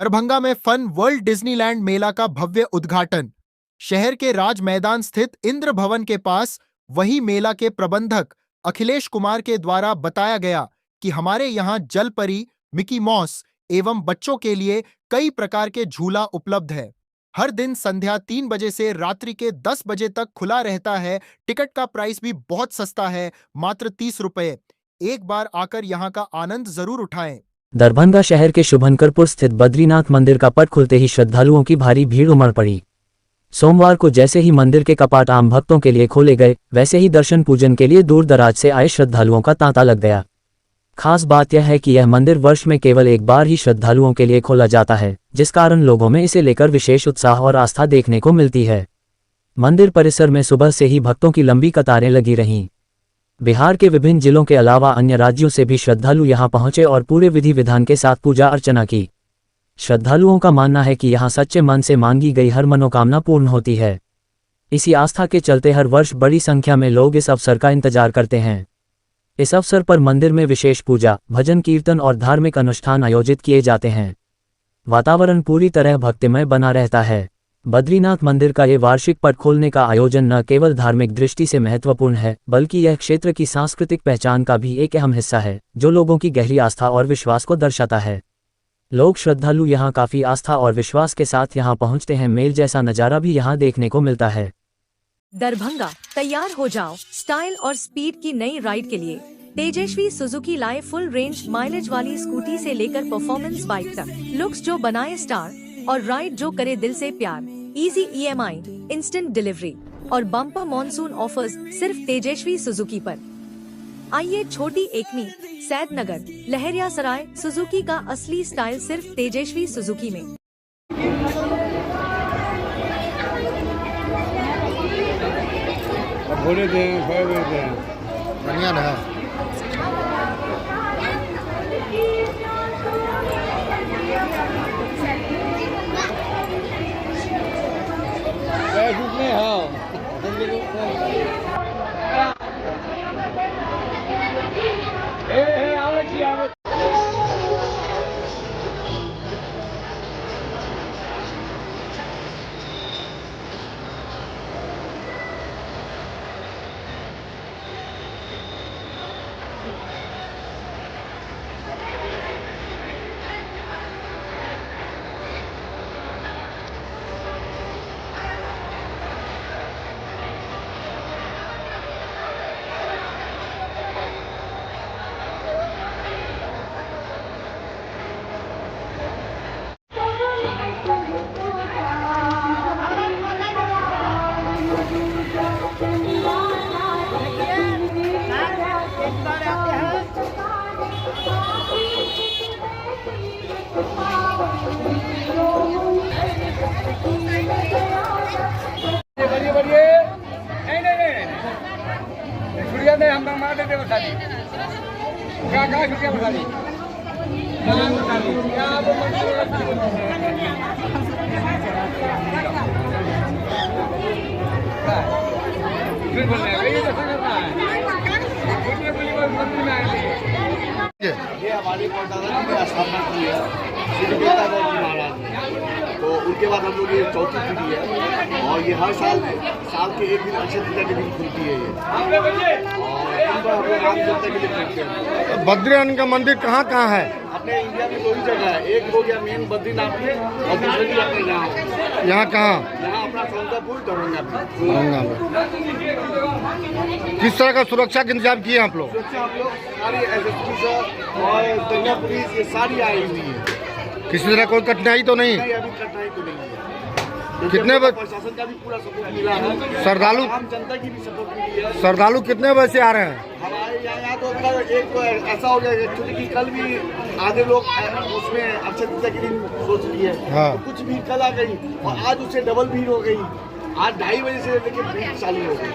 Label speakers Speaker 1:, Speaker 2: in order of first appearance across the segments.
Speaker 1: दरभंगा में fun world Disneyland मेला का भव्य उद्घाटन। शहर के राज मैदान स्थित इंद्र भवन के पास वही मेला के प्रबंधक अखिलेश कुमार के द्वारा बताया गया कि हमारे यहाँ जल परी, मिकी माउस एवं बच्चों के लिए कई प्रकार के झूला उपलब्ध है। हर दिन संध्या 3 बजे से रात्रि के 10 बजे तक खुला रहता है। टिकट का प्राइस भी बहुत सस्ता है, मात्र 30 रुपए। एक बार आकर यहाँ का आनंद जरूर उठाएं।
Speaker 2: दरभंगा शहर के शुभंकरपुर स्थित बद्रीनाथ मंदिर का पट खुलते ही श्रद्धालुओं की भारी भीड़ उमड़ पड़ी। सोमवार को जैसे ही मंदिर के कपाट आम भक्तों के लिए खोले गए, वैसे ही दर्शन पूजन के लिए दूर दराज से आए श्रद्धालुओं का तांता लग गया। खास बात यह है कि यह मंदिर वर्ष में केवल एक बार ही श्रद्धालुओं के लिए खोला जाता है, जिस कारण लोगों में इसे लेकर विशेष उत्साह और आस्था देखने को मिलती है। मंदिर परिसर में सुबह से ही भक्तों की लंबी कतारें लगी रहीं। बिहार के विभिन्न जिलों के अलावा अन्य राज्यों से भी श्रद्धालु यहां पहुंचे और पूरे विधि विधान के साथ पूजा अर्चना की। श्रद्धालुओं का मानना है कि यहां सच्चे मन से मांगी गई हर मनोकामना पूर्ण होती है। इसी आस्था के चलते हर वर्ष बड़ी संख्या में लोग इस अवसर का इंतजार करते हैं। इस अवसर पर मंदिर में विशेष पूजा, भजन कीर्तन और धार्मिक अनुष्ठान आयोजित किए जाते हैं। वातावरण पूरी तरह भक्तिमय बना रहता है। बद्रीनाथ मंदिर का ये वार्षिक पट खोलने का आयोजन न केवल धार्मिक दृष्टि से महत्वपूर्ण है, बल्कि यह क्षेत्र की सांस्कृतिक पहचान का भी एक अहम हिस्सा है, जो लोगों की गहरी आस्था और विश्वास को दर्शाता है। लोग श्रद्धालु यहाँ काफी आस्था और विश्वास के साथ यहाँ पहुँचते हैं। मेल जैसा नज़ारा भी यहाँ देखने को मिलता है।
Speaker 3: दरभंगा, तैयार हो जाओ स्टाइल और स्पीड की नई राइड के लिए। तेजस्वी सुजुकी लाए फुल रेंज माइलेज वाली स्कूटी से लेकर परफॉर्मेंस बाइक तक। लुक्स जो बनाए स्टार और राइड जो करे दिल से प्यार। इजी EMI, इंस्टेंट डिलीवरी और बम्पर मॉनसून ऑफर्स सिर्फ तेजस्वी सुजुकी पर। आइए छोटी एकमी, सैदनगर, लहरियासराय, सुजुकी का असली स्टाइल सिर्फ तेजस्वी सुजुकी में।
Speaker 4: बढ़िया ना।
Speaker 5: ये हमारे परदादा जी ने स्थापना की है, श्री बेतादा जी महाराज ने। तो उनके बाद हम लोग ये चौथी पीढ़ी है और ये हर साल के एक दिन अक्षय तृतीया के दिन खुलती है ये। और इन पर हम लोग आम जनता के लिए करते हैं।
Speaker 4: बद्रीनाथ का मंदिर कहाँ कहाँ है?
Speaker 5: अपने इंडिया में 2 ही जगह है। एक हो गया मेन बद्रीनाथ में और दूसरी अपने
Speaker 4: यहाँ कहाँ?
Speaker 5: यहाँ अपना सोनकापुर, दरभंगा
Speaker 4: में। किस तरह का सुरक्षा का इंतजाम किए आप लोग?
Speaker 5: सुरक्षा हम लोग सारी SSP और दंगा पुलिस ये सारी आई हुई है।
Speaker 4: किसी तरह कोई कठिनाई तो नहीं?
Speaker 5: नहीं, अभी कठिनाई तो नहीं है।
Speaker 4: कितने बजे?
Speaker 5: प्रशासन का भी पूरा सपोर्ट मिला है।
Speaker 4: श्रद्धालु,
Speaker 5: आम जनता की भी सपोर्ट मिली है।
Speaker 4: श्रद्धालु कितने बजे से आ रहे हैं?
Speaker 5: हमारे यहाँ तो कल एक तो ऐसा हो गया कि कल भी आधे लोग उसमें अक्षय तृतीया के दिन सोच लिए।
Speaker 4: हाँ।
Speaker 5: तो कुछ भीड़ कल आ गई और आज उससे डबल भीड़ हो गई। आज 2:30 बजे से लेकर भीड़ चालू हो गई।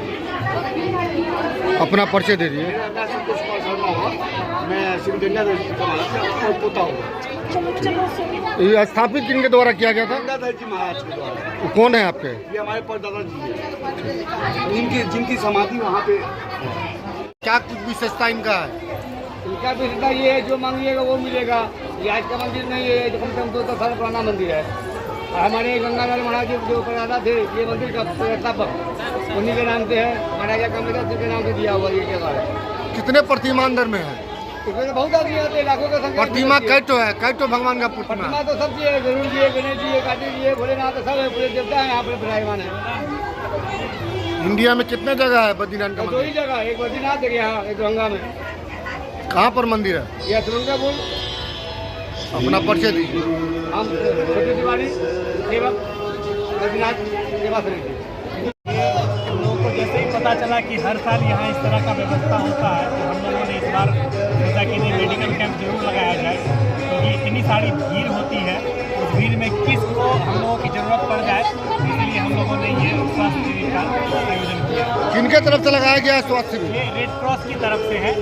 Speaker 4: अपना परिचय दे दिए।
Speaker 5: मेरा नाम संतोष कुमार शर्मा हुआ, मैं श्री गंगाधर जी का पोता हूँ।
Speaker 4: ये स्थापित किनके द्वारा किया गया था?
Speaker 5: गंगाधर जी महाराज के द्वारा।
Speaker 4: वो कौन है आपके?
Speaker 5: ये हमारे परदादा जी है, जिनकी समाधि वहाँ पे।
Speaker 4: क्या कुछ विशेषता इनका है?
Speaker 6: इनका विशेषता ये है, जो मांगिएगा वो मिलेगा।
Speaker 4: ये आज का मंदिर नहीं है, ये कम से कम 200 साल पुराना मंदिर है। और हमारे गंगालाल महाराज जी जो प्रदाता थे, ये मंदिर का प्रतिष्ठापक उन्हीं के नाम से है, महाराजा कमलेश्वर सिंह के नाम से दिया हुआ ये जगह है।
Speaker 1: कितने प्रतिमा अंदर में है?
Speaker 4: इसमें बहुत आदमी आते हैं, लाखों का संख्या।
Speaker 1: प्रतिमा कैटो है? कैटो भगवान का प्रतिमा?
Speaker 4: प्रतिमा तो सब जी है, गरुड़ जी है, गणेश जी है, कार्तिक जी है, भोलेनाथ सब है, पूरे देवता है यहाँ पर विराजमान है।
Speaker 1: इंडिया में कितने जगह है बद्रीनाथ का
Speaker 4: दो ही
Speaker 1: मंदिर?
Speaker 4: जगह, एक बद्रीनाथ है यहाँ, एक गंगा में।
Speaker 1: कहाँ पर मंदिर है?
Speaker 4: यह तुरंगापुर।
Speaker 1: अपना परिचय दीजिए।
Speaker 4: हम छोटी तिवारी सेवक बद्रीनाथ सेवा समिति।
Speaker 6: हम लोगों को जैसे ही पता चला कि हर साल यहाँ इस तरह का व्यवस्था होता है, तो हम लोगों ने इस बार सोचा कि नहीं, मेडिकल कैंप जरूर लगाया जाए, क्योंकि इतनी सारी भीड़ होती है, उस भीड़ में किसको हम लोगों की ज़रूरत पड़ जाए, इसलिए हम लोगों ने ये स्वास्थ्य शिविर का आयोजन किया।
Speaker 1: किनके तरफ से लगाया गया है स्वास्थ्य शिविर?
Speaker 6: ये रेड क्रॉस की तरफ से है।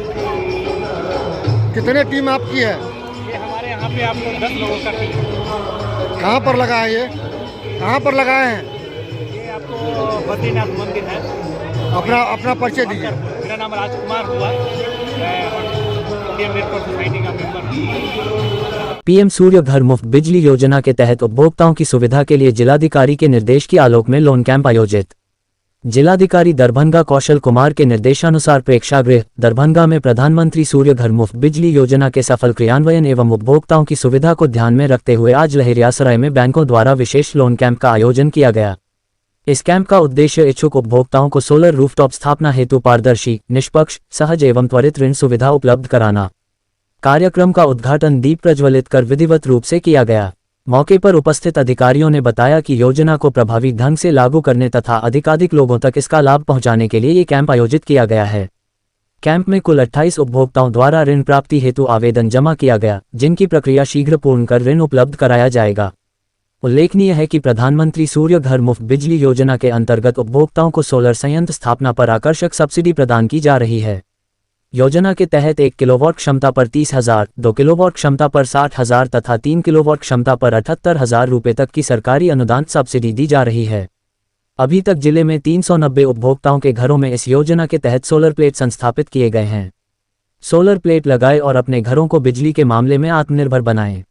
Speaker 1: कितने टीम आपकी है?
Speaker 6: ये हमारे यहाँ पे आपको 10 लोगों का टीम।
Speaker 1: कहाँ पर लगा है ये? कहाँ पर लगाए हैं?
Speaker 6: ये आपको बद्रीनाथ मंदिर है।
Speaker 1: अपना परिचय दीजिए।
Speaker 6: मेरा नाम राजकुमार हुआ, मैं इंडियन रेड क्रॉस सोसाइटी का मेंबर हूँ।
Speaker 2: पीएम सूर्य घर मुफ्त बिजली योजना के तहत उपभोक्ताओं की सुविधा के लिए जिलाधिकारी के निर्देश के आलोक में लोन कैंप आयोजित। जिलाधिकारी दरभंगा कौशल कुमार के निर्देशानुसार प्रेक्षागृह दरभंगा में प्रधानमंत्री सूर्य घर मुफ्त बिजली योजना के सफल क्रियान्वयन एवं उपभोक्ताओं की सुविधा को ध्यान में रखते हुए आज लहेरियासराय में बैंकों द्वारा विशेष लोन कैंप का आयोजन किया गया। इस कैंप का उद्देश्य इच्छुक उपभोक्ताओं को सोलर रूफटॉप स्थापना हेतु पारदर्शी, निष्पक्ष, सहज एवं त्वरित ऋण सुविधा उपलब्ध कराना। कार्यक्रम का उद्घाटन दीप प्रज्वलित कर विधिवत रूप से किया गया। मौके पर उपस्थित अधिकारियों ने बताया कि योजना को प्रभावी ढंग से लागू करने तथा अधिकाधिक लोगों तक इसका लाभ पहुंचाने के लिए ये कैंप आयोजित किया गया है। कैंप में कुल 28 उपभोक्ताओं द्वारा ऋण प्राप्ति हेतु आवेदन जमा किया गया, जिनकी प्रक्रिया शीघ्र पूर्ण कर ऋण उपलब्ध कराया जाएगा। उल्लेखनीय है कि प्रधानमंत्री सूर्य घर मुफ्त बिजली योजना के अंतर्गत उपभोक्ताओं को सोलर संयंत्र स्थापना पर आकर्षक सब्सिडी प्रदान की जा रही है। योजना के तहत 1 किलोवाट क्षमता पर 30,000, 2 किलोवाट क्षमता पर 60,000 तथा 3 किलोवाट क्षमता पर 78,000 रुपये तक की सरकारी अनुदान सब्सिडी दी जा रही है। अभी तक जिले में 390 उपभोक्ताओं के घरों में इस योजना के तहत सोलर प्लेट संस्थापित किए गए हैं। सोलर प्लेट लगाएं और अपने घरों को बिजली के मामले में आत्मनिर्भर बनाएं।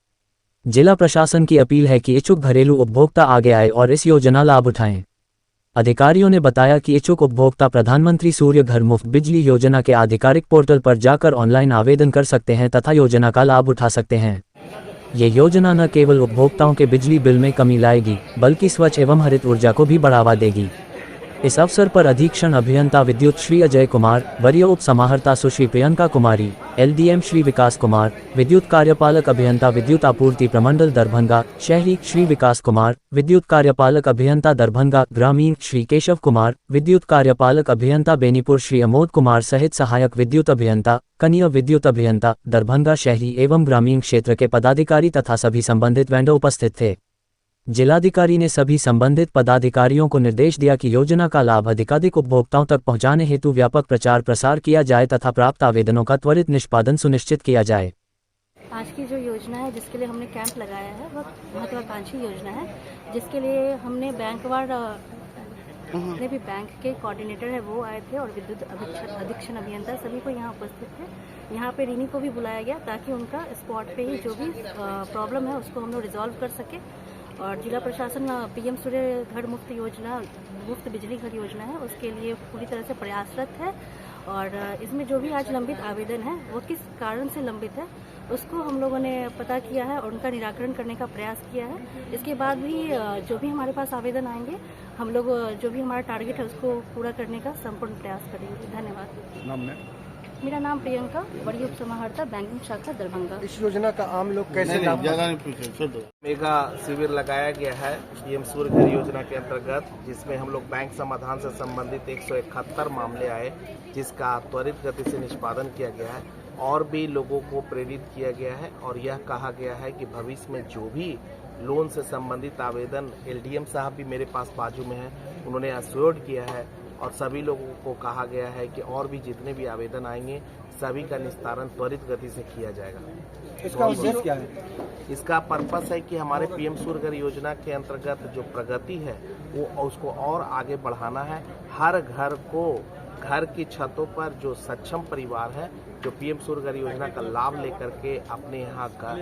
Speaker 2: जिला प्रशासन की अपील है कि इच्छुक घरेलू उपभोक्ता आगे आए और इस योजना लाभ उठाएं। अधिकारियों ने बताया कि इच्छुक उपभोक्ता प्रधानमंत्री सूर्य घर मुफ्त बिजली योजना के आधिकारिक पोर्टल पर जाकर ऑनलाइन आवेदन कर सकते हैं तथा योजना का लाभ उठा सकते हैं। ये योजना न केवल उपभोक्ताओं के बिजली बिल में कमी लाएगी, बल्कि स्वच्छ एवं हरित ऊर्जा को भी बढ़ावा देगी। इस अवसर पर अधीक्षण अभियंता विद्युत श्री अजय कुमार, वरीय उप समाहर्ता सुश्री प्रियंका कुमारी, एलडीएम श्री विकास कुमार, विद्युत कार्यपालक अभियंता विद्युत आपूर्ति प्रमंडल दरभंगा शहरी श्री विकास कुमार, विद्युत कार्यपालक अभियंता दरभंगा ग्रामीण श्री केशव कुमार, विद्युत कार्यपालक अभियंता बेनीपुर श्री अमोद कुमार सहित सहायक विद्युत अभियंता, कनीय विद्युत अभियंता दरभंगा शहरी एवं ग्रामीण क्षेत्र के पदाधिकारी तथा सभी संबंधित वेंडर उपस्थित थे। जिलाधिकारी ने सभी संबंधित पदाधिकारियों को निर्देश दिया कि योजना का लाभ अधिकाधिक उपभोक्ताओं तक पहुंचाने हेतु व्यापक प्रचार प्रसार किया जाए तथा प्राप्त आवेदनों का त्वरित निष्पादन सुनिश्चित किया जाए।
Speaker 7: आज की जो योजना है जिसके लिए हमने कैंप लगाया है वह महत्वाकांक्षी योजना है, जिसके लिए हमने बैंकवार जितने भी बैंक के कोऑर्डिनेटर है वो आए थे और विद्युत अधीक्षण अभियंता सभी को यहाँ उपस्थित थे। यहाँ पे रीनी को भी बुलाया गया ताकि उनका स्पॉट पे ही जो भी प्रॉब्लम है उसको हम लोग रिजॉल्व कर सके। और जिला प्रशासन पीएम सूर्य घर मुफ्त योजना, मुफ्त बिजली घर योजना है, उसके लिए पूरी तरह से प्रयासरत है। और इसमें जो भी आज लंबित आवेदन है वो किस कारण से लंबित है उसको हम लोगों ने पता किया है और उनका निराकरण करने का प्रयास किया है। इसके बाद भी जो भी हमारे पास आवेदन आएंगे हम लोग जो भी हमारा टारगेट है उसको पूरा करने का संपूर्ण प्रयास करेंगे। धन्यवाद। मेरा नाम प्रियंका, वरीय उप समाहर्ता बैंकिंग शाखा दरभंगा।
Speaker 1: इस योजना का आम लोग कैसे लाभ?
Speaker 8: मेगा शिविर लगाया गया है पीएम सूर्य घर योजना के अंतर्गत, जिसमें हम लोग बैंक समाधान से संबंधित 171 मामले आए, जिसका त्वरित गति से निष्पादन किया गया है और भी लोगों को प्रेरित किया गया है। और यह कहा गया है कि भविष्य में जो भी लोन से संबंधित आवेदन, एलडीएम साहब भी मेरे पास बाजू में हैं, उन्होंने एश्योर्ड किया है और सभी लोगों को कहा गया है कि और भी जितने भी आवेदन आएंगे सभी का निस्तारण त्वरित गति से किया जाएगा।
Speaker 1: इसका उद्देश्य क्या है?
Speaker 8: इसका पर्पस है कि हमारे पीएम सूर्य घर योजना के अंतर्गत जो प्रगति है वो उसको और आगे बढ़ाना है। हर घर को घर की छतों पर जो सक्षम परिवार है, जो पीएम सूर्य घर योजना का लाभ लेकर के अपने यहाँ का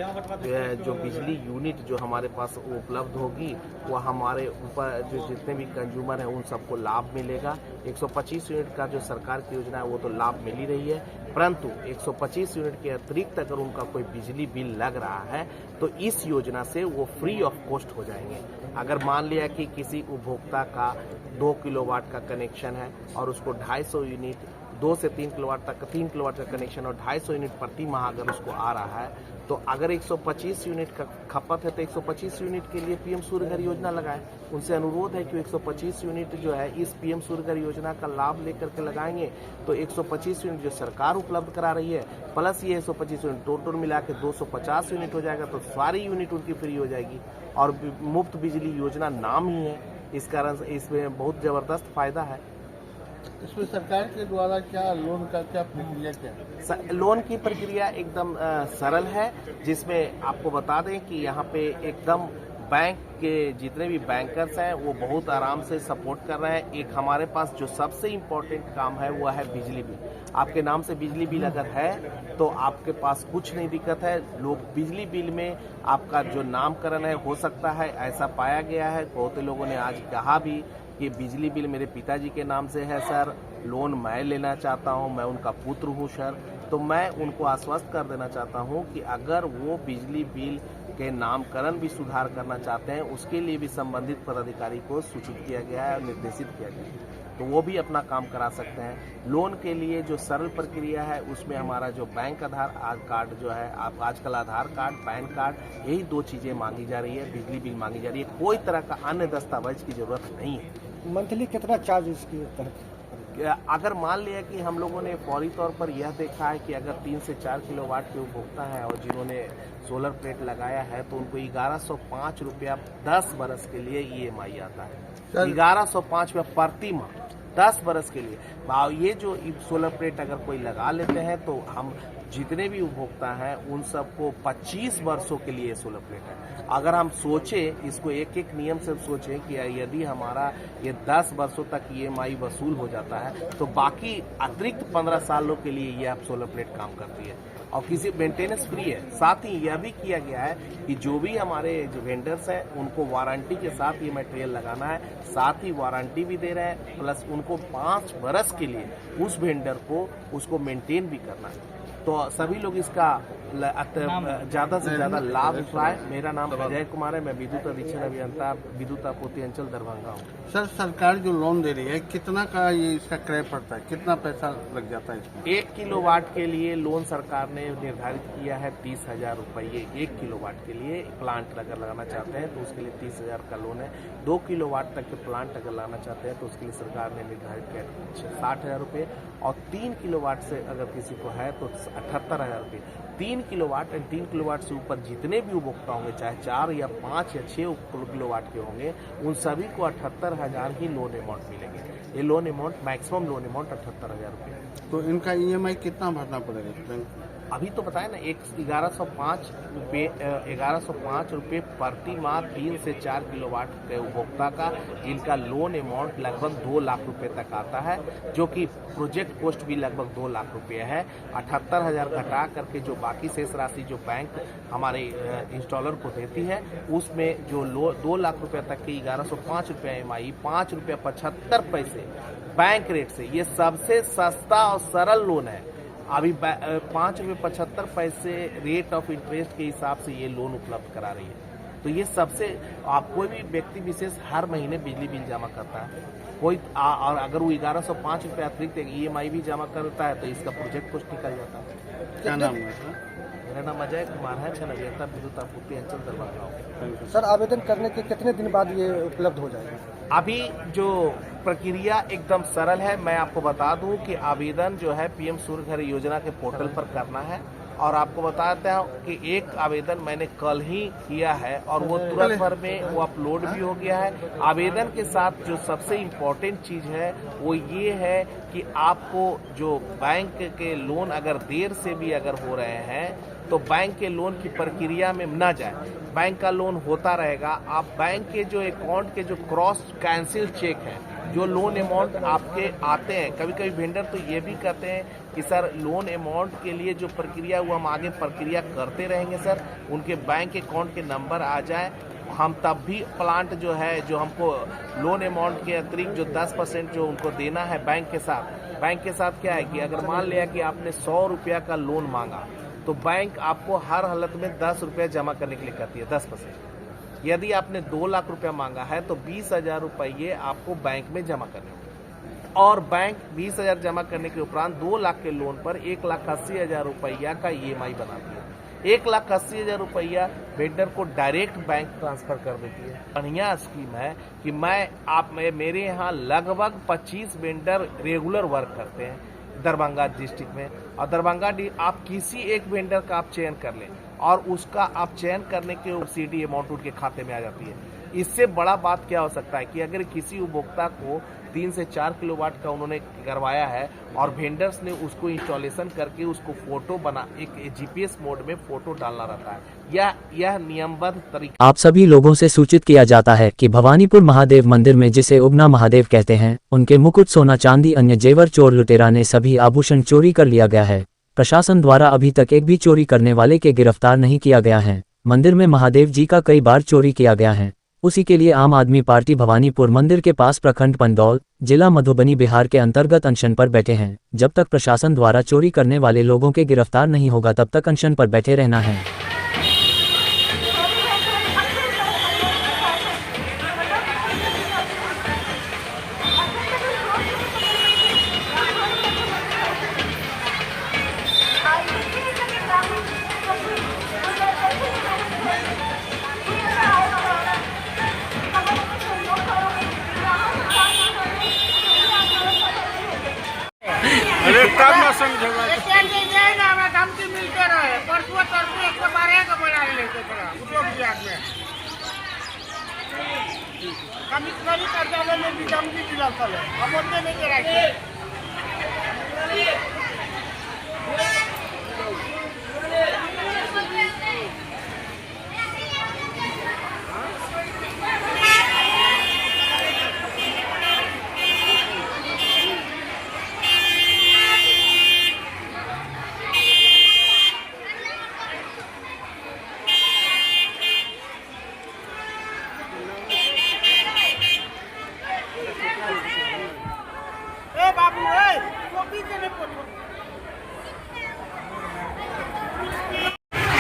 Speaker 8: जो बिजली यूनिट जो हमारे पास उपलब्ध होगी, वो हमारे ऊपर जो जितने भी कंज्यूमर हैं उन सबको लाभ मिलेगा। 125 यूनिट का जो सरकार की योजना है वो तो लाभ मिल ही रही है, परंतु 125 यूनिट के अतिरिक्त अगर उनका कोई बिजली बिल लग रहा है तो इस योजना से वो फ्री ऑफ कॉस्ट हो जाएंगे। अगर मान लिया कि किसी उपभोक्ता का 2 किलोवाट का कनेक्शन है और उसको 250 यूनिट 2 से 3 किलोवाट तक 3 किलोवाट का कनेक्शन और 250 यूनिट प्रति माह अगर उसको आ रहा है, तो अगर 125 यूनिट का खपत है तो 125 यूनिट के लिए पीएम सूर्य घर योजना लगाएं। उनसे अनुरोध है कि 125 यूनिट जो है इस पीएम सूर्य घर योजना का लाभ लेकर के लगाएंगे तो 125 यूनिट जो सरकार उपलब्ध करा रही है प्लस ये 125 यूनिट टोटल मिला के 250 यूनिट हो जाएगा, तो सारी यूनिट उनकी फ्री हो जाएगी। और मुफ्त बिजली योजना नाम ही है, इस कारण से इसमें बहुत ज़बरदस्त फायदा है।
Speaker 5: इसमें सरकार के द्वारा क्या लोन का क्या प्रक्रिया क्या है?
Speaker 8: लोन की प्रक्रिया एकदम सरल है, जिसमें आपको बता दें कि यहाँ पे एकदम बैंक के जितने भी बैंकर्स हैं वो बहुत आराम से सपोर्ट कर रहे हैं। एक हमारे पास जो सबसे इम्पोर्टेंट काम है वो है बिजली बिल। आपके नाम से बिजली बिल अगर है तो आपके पास कुछ नहीं दिक्कत है। लोग बिजली बिल में आपका जो नामकरण है हो सकता है, ऐसा पाया गया है। बहुत लोगों ने आज कहा भी कि बिजली बिल मेरे पिताजी के नाम से है सर, लोन मैं लेना चाहता हूं, मैं उनका पुत्र हूं सर। तो मैं उनको आश्वस्त कर देना चाहता हूं कि अगर वो बिजली बिल के नामकरण भी सुधार करना चाहते हैं उसके लिए भी संबंधित पदाधिकारी को सूचित किया गया है और निर्देशित किया गया है, तो वो भी अपना काम करा सकते हैं। लोन के लिए जो सरल प्रक्रिया है उसमें हमारा जो बैंक आधार कार्ड जो है, आप आजकल आधार कार्ड, पैन कार्ड, यही 2 चीज़ें मांगी जा रही है, बिजली बिल मांगी जा रही है, कोई तरह का अन्य दस्तावेज की जरूरत नहीं है।
Speaker 6: मंथली कितना चार्ज इसकी तहत?
Speaker 8: अगर मान लिया कि हम लोगों ने फौरी तौर पर यह देखा है कि अगर 3 से 4 किलोवाट के उपभोक्ता है और जिन्होंने सोलर प्लेट लगाया है तो उनको 1105 रुपया 10 बरस के लिए EMI आता है। 1105 रुपया प्रति माह 10 बरस के लिए। ये जो सोलर प्लेट अगर कोई लगा लेते हैं तो हम जितने भी उपभोक्ता हैं उन सबको 25 वर्षों के लिए सोलर प्लेट है। अगर हम सोचें इसको एक एक नियम से सोचें कि यदि हमारा ये 10 वर्षों तक EMI वसूल हो जाता है तो बाकी अतिरिक्त 15 सालों के लिए ये आप सोलर प्लेट काम करती है और किसी मेंटेनेंस फ्री है। साथ ही यह भी किया गया है कि जो भी हमारे जो वेंडर्स हैं उनको वारंटी के साथ ये मटेरियल लगाना है, साथ ही वारंटी भी दे रहे हैं, प्लस उनको 5 बरस के लिए उस वेंडर को उसको मेंटेन भी करना है। तो सभी लोग इसका ज़्यादा से ज़्यादा लाभ उठाएं। मेरा नाम अजय कुमार है, मैं विद्युत अधीक्षण अभियंता विद्युत आपूर्ति अंचल दरभंगा हूँ।
Speaker 5: सर, सरकार जो लोन दे रही है कितना का ये इसका क्रय पड़ता है, कितना पैसा लग जाता है इसमें?
Speaker 8: 1 किलोवाट के लिए लोन सरकार ने निर्धारित किया है 30,000 रुपये। 1 किलोवाट के लिए प्लांट अगर लगाना चाहते हैं तो उसके लिए 30,000 का लोन है। 2 किलोवाट तक के प्लांट अगर लगाना चाहते हैं तो उसके लिए सरकार ने निर्धारित किया 60,000 रुपये और 3 किलोवाट से अगर किसी को है तो 78,000 रुपये। 3 किलोवाट और 3 किलोवाट से ऊपर जितने भी उपभोक्ता होंगे, चाहे 4 या 5 या 6 किलोवाट के होंगे, उन सभी को 78,000 ही लोन अमाउंट मिलेंगे। ये loan amount maximum loan amount 78,000 रुपये।
Speaker 5: तो इनका EMI कितना भरना पड़ेगा?
Speaker 8: अभी तो बताया ना, 1105 रुपये प्रति माह 3 से 4 किलोवाट के उपभोक्ता का इनका लोन अमाउंट लगभग 2 लाख रुपए तक आता है, जो कि प्रोजेक्ट कॉस्ट भी लगभग 2 लाख रुपए है। 78,000 घटा करके जो बाकी शेष राशि जो बैंक हमारे इंस्टॉलर को देती है उसमें जो 2 लाख रुपये तक की 1105 रुपये EMI 5 रुपया 75 पैसे बैंक रेट से, ये सबसे सस्ता और सरल लोन है। अभी 5 रुपये 75 पैसे रेट ऑफ इंटरेस्ट के हिसाब से ये लोन उपलब्ध करा रही है। तो ये सबसे आप कोई भी व्यक्ति विशेष हर महीने बिजली बिल जमा करता है कोई और अगर वो 1105 रुपये अतिरिक्त EMI भी जमा करता है तो इसका प्रोजेक्ट कॉस्ट निकल जाता है।
Speaker 5: क्या नाम है सर?
Speaker 8: मेरा नाम अजय कुमार है, क्षण अभियंता विद्युत आपूर्ति अंचल दरभंगा।
Speaker 6: सर, आवेदन करने के कितने दिन बाद ये उपलब्ध हो जाएगा?
Speaker 8: अभी जो प्रक्रिया एकदम सरल है। मैं आपको बता दूं कि आवेदन जो है पीएम सूर्य घर योजना के पोर्टल पर करना है और आपको बताते हैं कि एक आवेदन मैंने कल ही किया है और वो तुरंत भर में वो अपलोड भी हो गया है। आवेदन के साथ जो सबसे इम्पोर्टेंट चीज़ है वो ये है कि आपको जो बैंक के लोन अगर देर से भी अगर हो रहे हैं तो बैंक के लोन की प्रक्रिया में न जाए, बैंक का लोन होता रहेगा। आप बैंक के जो अकाउंट के जो क्रॉस कैंसिल चेक है जो लोन अमाउंट आपके आते हैं, कभी कभी वेंडर तो ये भी कहते हैं कि सर लोन अमाउंट के लिए जो प्रक्रिया वो हम आगे प्रक्रिया करते रहेंगे सर, उनके बैंक अकाउंट के नंबर आ जाए, हम तब भी प्लांट जो है जो हमको लोन अमाउंट के अतिरिक्त जो 10% जो उनको देना है बैंक के साथ क्या है कि अगर मान लिया कि आपने 100 रुपया का लोन मांगा तो बैंक आपको हर हालत में 10 रुपया जमा करने के लिए कहती है, 10%। यदि आपने 2 लाख रुपया मांगा है तो 20,000 रुपये आपको बैंक में जमा करने होंगे, और बैंक 20,000 जमा करने के उपरांत 2 लाख के लोन पर 1,80,000 रुपया का EMI बनाती है। 1,80,000 रुपया वेंडर को डायरेक्ट बैंक ट्रांसफर कर देती है। बढ़िया स्कीम है कि मेरे यहाँ लगभग 25 वेंडर रेगुलर वर्क करते हैं दरभंगा डिस्ट्रिक्ट में, और दरभंगा आप किसी एक वेंडर का आप चयन कर लें और उसका आप चयन करने के सब्सिडी अमाउंट उनके खाते में आ जाती है। इससे बड़ा बात क्या हो सकता है कि अगर किसी उपभोक्ता को 3 से 4 किलोवाट का उन्होंने करवाया है और वेंडर्स ने उसको इंस्टॉलेशन करके उसको फोटो बना एक GPS मोड में फोटो डालना रहता है, यह नियमबद्ध तरीका।
Speaker 2: आप सभी लोगों से सूचित किया जाता है कि भवानीपुर महादेव मंदिर में जिसे उगना महादेव कहते हैं, उनके मुकुट, सोना चांदी, अन्य जेवर चोर लुटेरा ने सभी आभूषण चोरी कर लिया गया है। प्रशासन द्वारा अभी तक एक भी चोरी करने वाले के गिरफ्तार नहीं किया गया है। मंदिर में महादेव जी का कई बार चोरी किया गया है। उसी के लिए आम आदमी पार्टी भवानीपुर मंदिर के पास प्रखंड पंडौल, जिला मधुबनी, बिहार के अंतर्गत अनशन पर बैठे हैं। जब तक प्रशासन द्वारा चोरी करने वाले लोगों के गिरफ्तार नहीं होगा तब तक अनशन पर बैठे रहना है।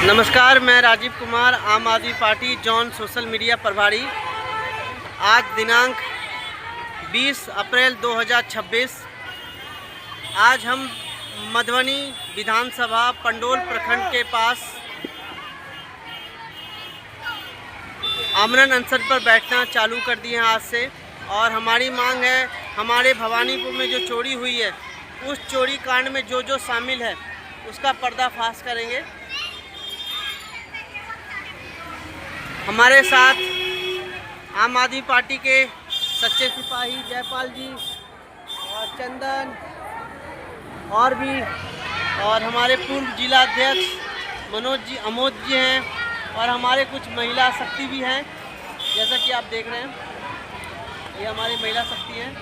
Speaker 9: नमस्कार, मैं राजीव कुमार, आम आदमी पार्टी जॉन सोशल मीडिया प्रभारी। आज दिनांक 20 अप्रैल 2026 आज हम मधुबनी विधानसभा पंडोल प्रखंड के पास आमरण अनशन पर बैठना चालू कर दिए हैं आज से, और हमारी मांग है हमारे भवानीपुर में जो चोरी हुई है उस चोरी कांड में जो जो शामिल है उसका पर्दाफाश करेंगे। हमारे साथ आम आदमी पार्टी के सच्चे सिपाही जयपाल जी और चंदन और भी, और हमारे पूर्व जिला अध्यक्ष मनोज जी, अमोद जी हैं, और हमारे कुछ महिला शक्ति भी हैं, जैसा कि आप देख रहे हैं ये हमारी महिला शक्ति है।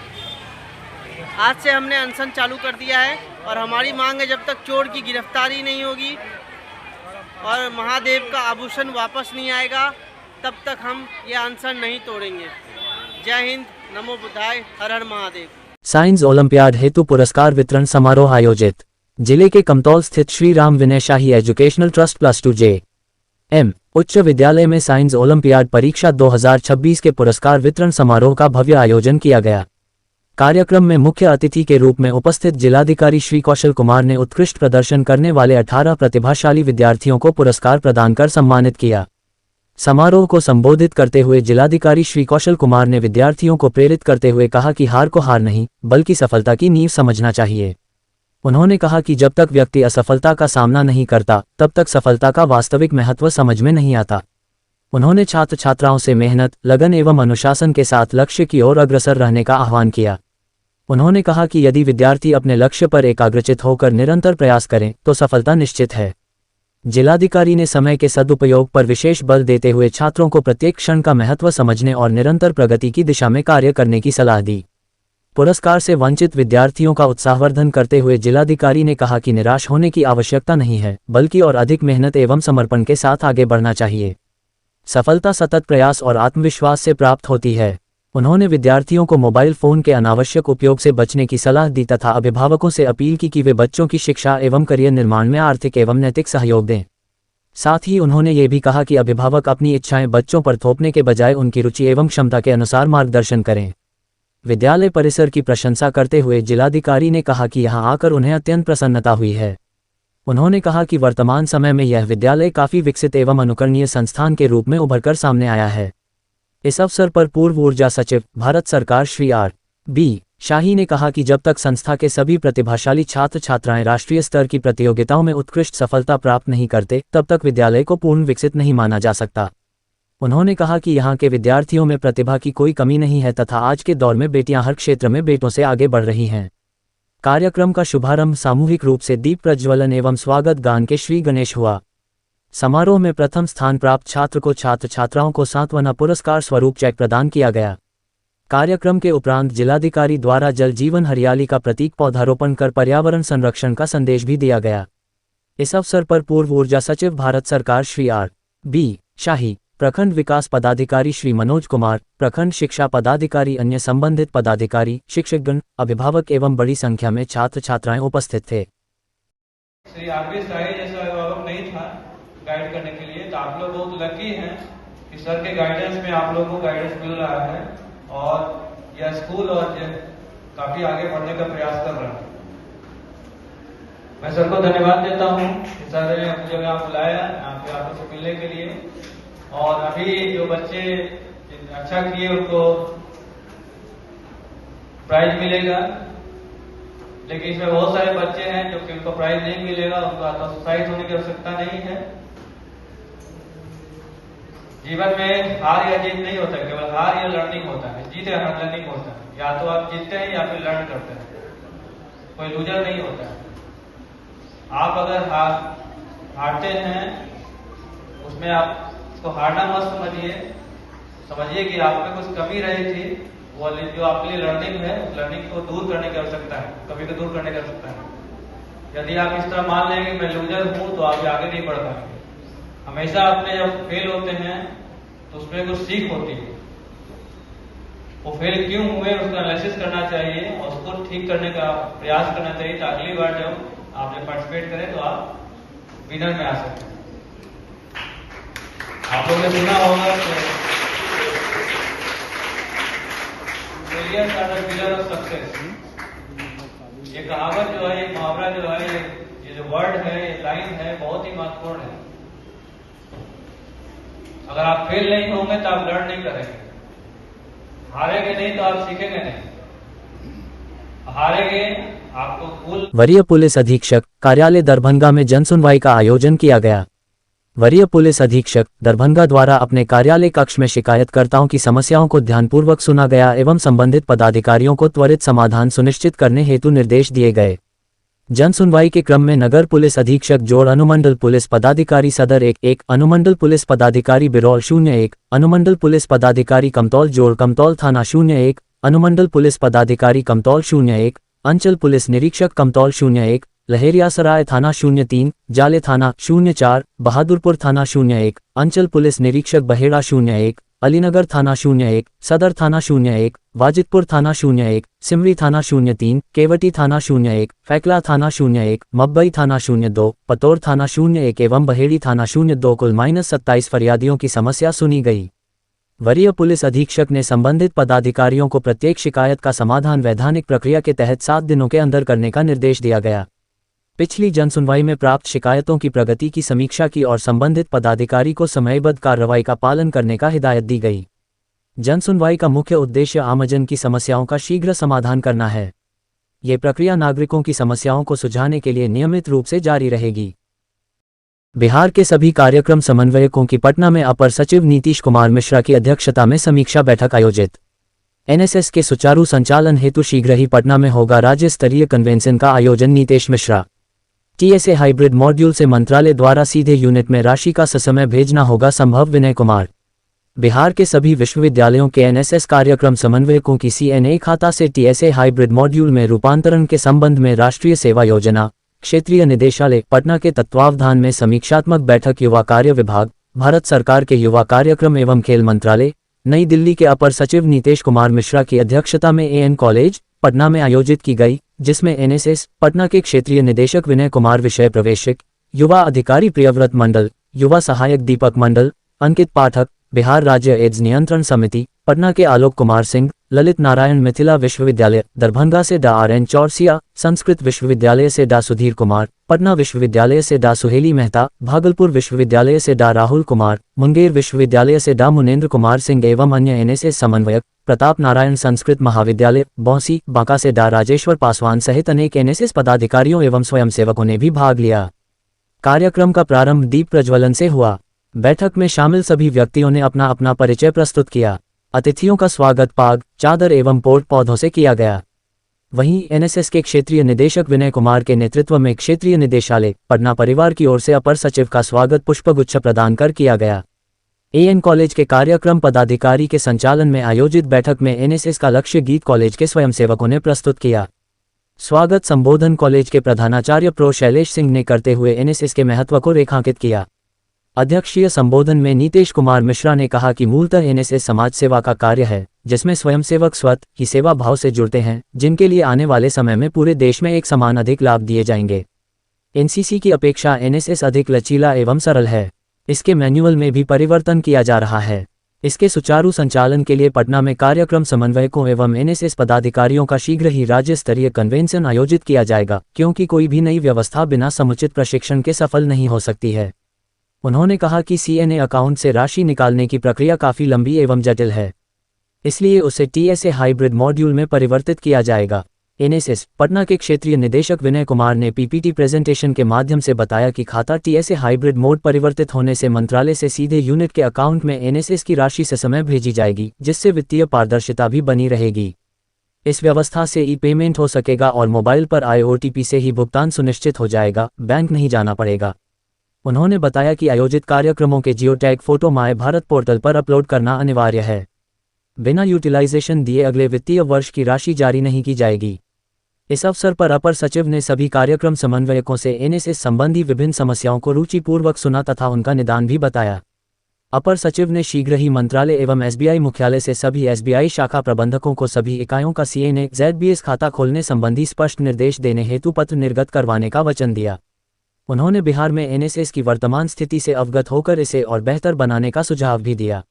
Speaker 9: आज से हमने अनशन चालू कर दिया है और हमारी मांग है जब तक चोर की गिरफ्तारी नहीं होगी और महादेव का आभूषण वापस नहीं आएगा तब तक हम ये अनशन नहीं तोड़ेंगे। जय हिंद, नमो बुद्धाय, हर हर महादेव।
Speaker 2: साइंस ओलंपियाड हेतु पुरस्कार वितरण समारोह आयोजित। जिले के कमतौल स्थित श्री राम विनय शाही एजुकेशनल ट्रस्ट +2 JM उच्च विद्यालय में साइंस ओलंपियाड परीक्षा 2026 के पुरस्कार वितरण समारोह का भव्य आयोजन किया गया। कार्यक्रम में मुख्य अतिथि के रूप में उपस्थित जिलाधिकारी श्री कौशल कुमार ने उत्कृष्ट प्रदर्शन करने वाले 18 प्रतिभाशाली विद्यार्थियों को पुरस्कार प्रदान कर सम्मानित किया। समारोह को संबोधित करते हुए जिलाधिकारी श्री कौशल कुमार ने विद्यार्थियों को प्रेरित करते हुए कहा कि हार को हार नहीं बल्कि सफलता की नींव समझना चाहिए। उन्होंने कहा कि जब तक व्यक्ति असफलता का सामना नहीं करता तब तक सफलता का वास्तविक महत्व समझ में नहीं आता। उन्होंने छात्र छात्राओं से मेहनत, लगन एवं अनुशासन के साथ लक्ष्य की ओर अग्रसर रहने का आह्वान किया। उन्होंने कहा कि यदि विद्यार्थी अपने लक्ष्य पर एकाग्रचित होकर निरंतर प्रयास करें तो सफलता निश्चित है। जिलाधिकारी ने समय के सदुपयोग पर विशेष बल देते हुए छात्रों को प्रत्येक क्षण का महत्व समझने और निरंतर प्रगति की दिशा में कार्य करने की सलाह दी। पुरस्कार से वंचित विद्यार्थियों का उत्साहवर्धन करते हुए जिलाधिकारी ने कहा कि निराश होने की आवश्यकता नहीं है, बल्कि और अधिक मेहनत एवं समर्पण के साथ आगे बढ़ना चाहिए। सफलता सतत प्रयास और आत्मविश्वास से प्राप्त होती है। उन्होंने विद्यार्थियों को मोबाइल फोन के अनावश्यक उपयोग से बचने की सलाह दी तथा अभिभावकों से अपील की कि वे बच्चों की शिक्षा एवं करियर निर्माण में आर्थिक एवं नैतिक सहयोग दें। साथ ही उन्होंने ये भी कहा कि अभिभावक अपनी इच्छाएं बच्चों पर थोपने के बजाय उनकी रुचि एवं क्षमता के अनुसार मार्गदर्शन करें। विद्यालय परिसर की प्रशंसा करते हुए जिलाधिकारी ने कहा कि यहां आकर उन्हें अत्यंत प्रसन्नता हुई है। उन्होंने कहा कि वर्तमान समय में यह विद्यालय काफी विकसित एवं अनुकरणीय संस्थान के रूप में उभरकर सामने आया है। इस अवसर पर पूर्व ऊर्जा सचिव भारत सरकार श्री R.B. शाही ने कहा कि जब तक संस्था के सभी प्रतिभाशाली छात्र छात्राएं राष्ट्रीय स्तर की प्रतियोगिताओं में उत्कृष्ट सफलता प्राप्त नहीं करते, तब तक विद्यालय को पूर्ण विकसित नहीं माना जा सकता। उन्होंने कहा कि यहाँ के विद्यार्थियों में प्रतिभा की कोई कमी नहीं है तथा आज के दौर में बेटियां हर क्षेत्र में बेटों से आगे बढ़ रही हैं। कार्यक्रम का शुभारंभ सामूहिक रूप से दीप प्रज्वलन एवं स्वागत गान के श्री गणेश हुआ। समारोह में प्रथम स्थान प्राप्त छात्र को छात्र छात्राओं को सांत्वना पुरस्कार स्वरूप चेक प्रदान किया गया। कार्यक्रम के उपरांत जिलाधिकारी द्वारा जल जीवन हरियाली का प्रतीक पौधारोपण कर पर्यावरण संरक्षण का संदेश भी दिया गया। इस अवसर पर पूर्व ऊर्जा सचिव भारत सरकार श्री R.B. शाही, प्रखंड विकास पदाधिकारी श्री मनोज कुमार, प्रखंड शिक्षा पदाधिकारी, अन्य संबंधित पदाधिकारी, शिक्षकगण, अभिभावक एवं बड़ी संख्या में छात्र छात्राएं उपस्थित थे।
Speaker 10: श्री R.B. शाही जैसा अभिभावक नहीं था गाइड करने के लिए, तो आप लोग बहुत लकी हैं कि सर के गाइडेंस में आप लोगों को गाइडेंस मिल रहा है और यह स्कूल और काफी आगे बढ़ने का प्रयास कर रहा है। मैं सर को धन्यवाद देता हूं कि सर ने मुझे यहाँ बुलाया यहाँ पे आप लोग से मिलने के लिए। और अभी जो बच्चे अच्छा किए उनको प्राइज मिलेगा, लेकिन इसमें बहुत सारे बच्चे हैं जो कि उनको प्राइज नहीं मिलेगा, उनको हतोत्साहित होने की आवश्यकता नहीं है। जीवन में हार या जीत नहीं होता, केवल हार या लर्निंग होता है, जीत या लर्निंग होता है। या तो आप जीतते हैं या फिर लर्न करते हैं, कोई लूजर नहीं होता है। आप अगर हारते हैं उसमें आप उसको हारना मत समझिए कि आप में कुछ कमी रही थी, वो जो आपके लिए लर्निंग है, उस लर्निंग को दूर करने की आवश्यकता है, कमी को दूर करने की आवश्यकता है। यदि आप इस तरह मान लेंगे मैं लूजर हूं तो आप आगे नहीं बढ़ पाएंगे। हमेशा अपने जब फेल होते हैं तो उसमें कुछ सीख होती है, वो फेल क्यों हुए उसका एनालिसिस करना चाहिए और उसको ठीक करने का प्रयास करना चाहिए, तो अगली बार जब आप जब पार्टिसिपेट करें तो आप विनर में आ सकते हैं। आप लोगों ने सुना होगा failure are the pillar of success. ये कहावत जो है, ये मुहावरा जो है, ये जो वर्ड है, ये लाइन है, बहुत ही महत्वपूर्ण है। अगर आप फेल नहीं होंगे तो आप लर्न नहीं करेंगे, हारेंगे नहीं तो आप सीखेंगे नहीं, हारेंगे आपको कुल।
Speaker 2: वरीय पुलिस अधीक्षक कार्यालय दरभंगा में जनसुनवाई का आयोजन किया गया। वरीय पुलिस अधीक्षक दरभंगा द्वारा अपने कार्यालय कक्ष में शिकायतकर्ताओं की समस्याओं को ध्यानपूर्वक सुना गया एवं संबंधित पदाधिकारियों को त्वरित समाधान सुनिश्चित करने हेतु निर्देश दिए गए। जनसुनवाई के क्रम में नगर पुलिस अधीक्षक जोड़, अनुमंडल पुलिस पदाधिकारी सदर 1, अनुमंडल पुलिस पदाधिकारी बिरौल 01, अनुमंडल पुलिस पदाधिकारी कमतौल जोड़ कमतौल थाना 01, अनुमंडल पुलिस पदाधिकारी कमतौल 01, अंचल पुलिस निरीक्षक कमतौल 01, लहेरियासराय थाना 03, जाले थाना 04, बहादुरपुर थाना 01, अंचल पुलिस निरीक्षक बहेड़ा 01, अलीनगर थाना 01, सदर थाना 01, वाजिदपुर थाना 01, सिमरी थाना 03, केवटी थाना 01, फैकला थाना 01, मब्बई थाना 02, पतौर थाना 01 एवं बहेड़ी थाना 02 कुल -27 फरियादियों की समस्या सुनी गई। वरीय पुलिस अधीक्षक ने संबंधित पदाधिकारियों को प्रत्येक शिकायत का समाधान वैधानिक प्रक्रिया के तहत 7 दिनों के अंदर करने का निर्देश दिया गया। पिछली जनसुनवाई में प्राप्त शिकायतों की प्रगति की समीक्षा की और संबंधित पदाधिकारी को समयबद्ध कार्रवाई का पालन करने का हिदायत दी गई। जनसुनवाई का मुख्य उद्देश्य आमजन की समस्याओं का शीघ्र समाधान करना है। ये प्रक्रिया नागरिकों की समस्याओं को सुलझाने के लिए नियमित रूप से जारी रहेगी। बिहार के सभी कार्यक्रम समन्वयकों की पटना में अपर सचिव नीतीश कुमार मिश्रा की अध्यक्षता में समीक्षा बैठक आयोजित। एनएसएस के सुचारू संचालन हेतु शीघ्र ही पटना में होगा राज्य स्तरीय कन्वेंशन का आयोजन। Nitish Mishra TSA hybrid module से मंत्रालय द्वारा सीधे यूनिट में राशि का ससमय भेजना होगा संभव। विनय कुमार बिहार के सभी विश्वविद्यालयों के एनएसएस कार्यक्रम समन्वयकों की सीएनए खाता से टीएसए हाइब्रिड मॉड्यूल में रूपांतरण के संबंध में राष्ट्रीय सेवा योजना क्षेत्रीय निदेशालय पटना के तत्वावधान में समीक्षात्मक बैठक युवा कार्य विभाग, भारत सरकार के युवा कार्यक्रम एवं खेल मंत्रालय, नई दिल्ली के अपर सचिव नीतेश कुमार मिश्रा की अध्यक्षता में एएन कॉलेज पटना में आयोजित की गई, जिसमें एनएसएस पटना के क्षेत्रीय निदेशक विनय कुमार विषय प्रवेशक, युवा अधिकारी प्रियव्रत मंडल, युवा सहायक दीपक मंडल, अंकित पाठक, बिहार राज्य एड्स नियंत्रण समिति पटना के आलोक कुमार सिंह, ललित नारायण मिथिला विश्वविद्यालय दरभंगा से डा आर.एन. चौरसिया, संस्कृत विश्वविद्यालय से डा सुधीर कुमार, पटना विश्वविद्यालय से डा सुहेली मेहता, भागलपुर विश्वविद्यालय से डा राहुल कुमार, मुंगेर विश्वविद्यालय से डा मुनेन्द्र कुमार सिंह एवं अन्य एनएसएस समन्वयक, प्रताप नारायण संस्कृत महाविद्यालय बौंसी बांका से डा राजेश्वर पासवान सहित अनेक एनएसएस पदाधिकारियों एवं स्वयंसेवकों ने भी भाग लिया। कार्यक्रम का प्रारंभ दीप प्रज्वलन से हुआ। बैठक में शामिल सभी व्यक्तियों ने अपना अपना परिचय प्रस्तुत किया। अतिथियों का स्वागत पाग, चादर एवं पोट पौधों से किया गया। वहीं एनएसएस के क्षेत्रीय निदेशक विनय कुमार के नेतृत्व में क्षेत्रीय निदेशालय पटना परिवार की ओर से अपर सचिव का स्वागत पुष्पगुच्छ प्रदान कर किया गया। एएन कॉलेज के कार्यक्रम पदाधिकारी के संचालन में आयोजित बैठक में एनएसएस का लक्ष्य गीत कॉलेज के स्वयंसेवकों ने प्रस्तुत किया। स्वागत संबोधन कॉलेज के प्रधानाचार्य प्रो शैलेश सिंह ने करते हुए एनएसएस के महत्व को रेखांकित किया। अध्यक्षीय संबोधन में नीतेश कुमार मिश्रा ने कहा कि मूलतः एनएसएस समाज सेवा का कार्य है, जिसमें स्वयंसेवक स्वतः ही सेवा भाव से जुड़ते हैं, जिनके लिए आने वाले समय में पूरे देश में एक समान अधिक लाभ दिए जाएंगे। एनसीसी की अपेक्षा एनएसएस अधिक लचीला एवं सरल है। इसके मैनुअल में भी परिवर्तन किया जा रहा है। इसके सुचारू संचालन के लिए पटना में कार्यक्रम समन्वयकों एवं एनएसएस पदाधिकारियों का शीघ्र ही राज्य स्तरीय कन्वेंशन आयोजित किया जाएगा, क्योंकि कोई भी नई व्यवस्था बिना समुचित प्रशिक्षण के सफल नहीं हो सकती है। उन्होंने कहा कि सीएनए अकाउंट से राशि निकालने की प्रक्रिया काफी लंबी एवं जटिल है, इसलिए उसे टीएसए हाइब्रिड मॉड्यूल में परिवर्तित किया जाएगा। एनएसएस पटना के क्षेत्रीय निदेशक विनय कुमार ने पीपीटी प्रेजेंटेशन के माध्यम से बताया कि खाता टीएसए हाइब्रिड मोड परिवर्तित होने से मंत्रालय से सीधे यूनिट के अकाउंट में एनएसएस की राशि से समय भेजी जाएगी, जिससे वित्तीय पारदर्शिता भी बनी रहेगी। इस व्यवस्था से ई पेमेंट हो सकेगा और मोबाइल पर आए ओटीपी से ही भुगतान सुनिश्चित हो जाएगा, बैंक नहीं जाना पड़ेगा। उन्होंने बताया कि आयोजित कार्यक्रमों के geo tag photo my Bharat portal पर अपलोड करना अनिवार्य है। बिना यूटिलाइजेशन दिए अगले वित्तीय वर्ष की राशि जारी नहीं की जाएगी। इस अवसर पर अपर सचिव ने सभी कार्यक्रम समन्वयकों से एनएसएस संबंधी विभिन्न समस्याओं को रुचिपूर्वक सुना तथा उनका निदान भी बताया। अपर सचिव ने शीघ्र ही मंत्रालय एवं एसबीआई मुख्यालय से सभी एसबीआई शाखा प्रबंधकों को सभी इकाइयों का सीएनए जेडबीएस खाता खोलने संबंधी स्पष्ट निर्देश देने हेतु पत्र निर्गत करवाने का वचन दिया। उन्होंने बिहार में एनएसएस की वर्तमान स्थिति से अवगत होकर इसे और बेहतर बनाने का सुझाव भी दिया।